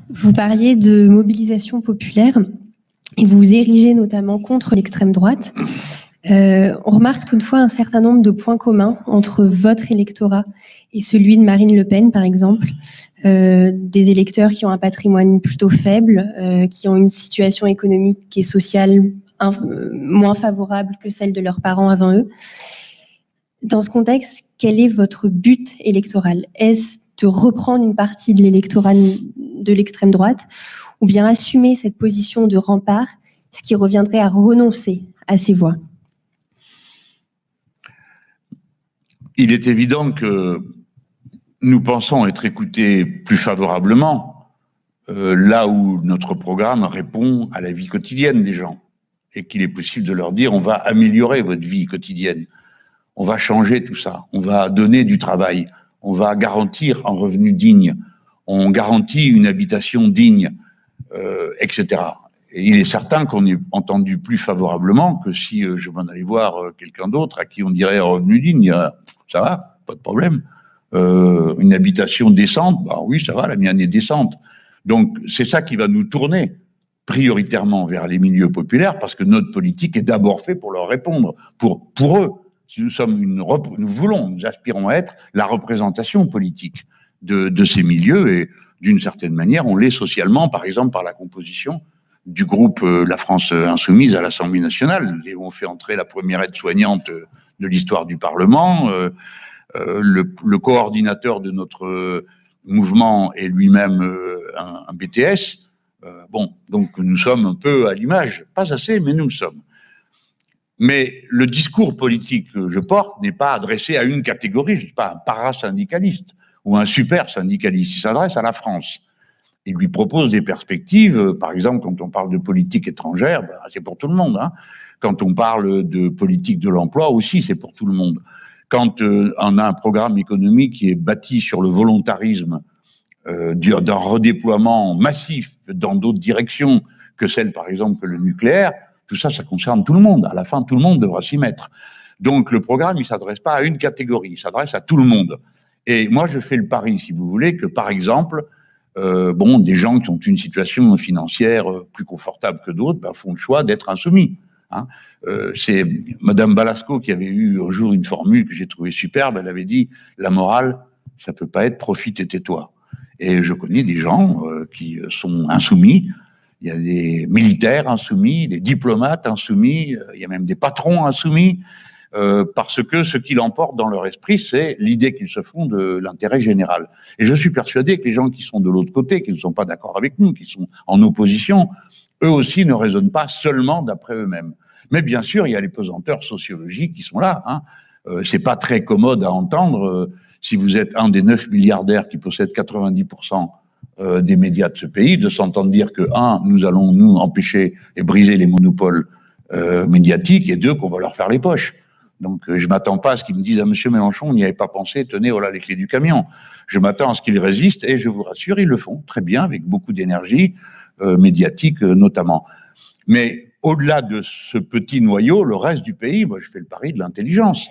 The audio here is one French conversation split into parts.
Vous parliez de mobilisation populaire et vous vous érigez notamment contre l'extrême droite. On remarque toutefois un certain nombre de points communs entre votre électorat et celui de Marine Le Pen, par exemple. Des électeurs qui ont un patrimoine plutôt faible, qui ont une situation économique et sociale moins favorable que celle de leurs parents avant eux. Dans ce contexte, quel est votre but électoral? Est-ce de reprendre une partie de l'électorat de l'extrême droite, ou bien assumer cette position de rempart, ce qui reviendrait à renoncer à ces voix? Il est évident que nous pensons être écoutés plus favorablement là où notre programme répond à la vie quotidienne des gens et qu'il est possible de leur dire on va améliorer votre vie quotidienne, on va changer tout ça, on va donner du travail, on va garantir un revenu digne, on garantit une habitation digne, etc. Et il est certain qu'on est entendu plus favorablement que si je m'en allais voir quelqu'un d'autre à qui on dirait revenu digne, ça va, pas de problème. Une habitation décente, bah oui, ça va, la mienne est décente. Donc c'est ça qui va nous tourner prioritairement vers les milieux populaires, parce que notre politique est d'abord faite pour leur répondre, pour eux. Nous aspirons à être la représentation politique de ces milieux, et d'une certaine manière, on l'est socialement, par exemple par la composition du groupe La France Insoumise à l'Assemblée nationale. Nous avons fait entrer la première aide-soignante de l'histoire du Parlement. Le coordinateur de notre mouvement est lui-même un BTS. Donc nous sommes un peu à l'image, pas assez, mais nous le sommes. Mais le discours politique que je porte n'est pas adressé à une catégorie, je ne suis pas un parasyndicaliste ou un super syndicaliste, il s'adresse à la France. Il lui propose des perspectives, par exemple, quand on parle de politique étrangère, ben, c'est pour tout le monde. Hein. Quand on parle de politique de l'emploi aussi, c'est pour tout le monde. Quand on a un programme économique qui est bâti sur le volontarisme d'un redéploiement massif dans d'autres directions que celle, par exemple, que le nucléaire, tout ça, ça concerne tout le monde. À la fin, tout le monde devra s'y mettre. Donc, le programme, il ne s'adresse pas à une catégorie, il s'adresse à tout le monde. Et moi, je fais le pari, si vous voulez, que, par exemple, des gens qui ont une situation financière plus confortable que d'autres ben, font le choix d'être insoumis. Hein. C'est Madame Balasco qui avait eu un jour une formule que j'ai trouvée superbe. Elle avait dit « La morale, ça peut pas être profite et tais-toi ». Et je connais des gens qui sont insoumis. Il y a des militaires insoumis, des diplomates insoumis, il y a même des patrons insoumis, parce que ce qui l'emporte dans leur esprit, c'est l'idée qu'ils se font de l'intérêt général. Et je suis persuadé que les gens qui sont de l'autre côté, qui ne sont pas d'accord avec nous, qui sont en opposition, eux aussi ne raisonnent pas seulement d'après eux-mêmes. Mais bien sûr, il y a les pesanteurs sociologiques qui sont là. Hein. C'est pas très commode à entendre si vous êtes un des 9 milliardaires qui possèdent 90% des médias de ce pays, de s'entendre dire que, nous allons nous empêcher et briser les monopoles médiatiques, et deux, qu'on va leur faire les poches. Donc, je m'attends pas à ce qu'ils me disent « Ah, monsieur Mélenchon, on n'y avait pas pensé, tenez, voilà les clés du camion ». Je m'attends à ce qu'ils résistent, et je vous rassure, ils le font très bien, avec beaucoup d'énergie, médiatique notamment. Mais au-delà de ce petit noyau, le reste du pays, moi, je fais le pari de l'intelligence.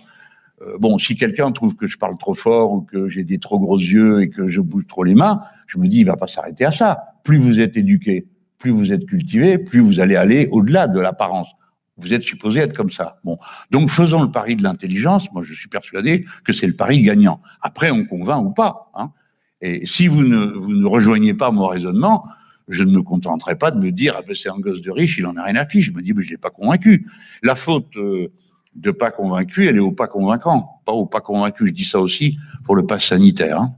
Si quelqu'un trouve que je parle trop fort ou que j'ai des trop gros yeux et que je bouge trop les mains, je me dis, il va pas s'arrêter à ça. Plus vous êtes éduqué, plus vous êtes cultivé, plus vous allez aller au-delà de l'apparence. Vous êtes supposé être comme ça. Donc faisons le pari de l'intelligence. Moi, je suis persuadé que c'est le pari gagnant. Après, on convainc ou pas. Hein. Et si vous ne rejoignez pas mon raisonnement, je ne me contenterai pas de me dire, c'est un gosse de riche, il en a rien à fiche. Je me dis, je l'ai pas convaincu. La faute de pas convaincu, elle est au pas convaincant, pas au pas convaincu. Je dis ça aussi pour le pass sanitaire. Hein.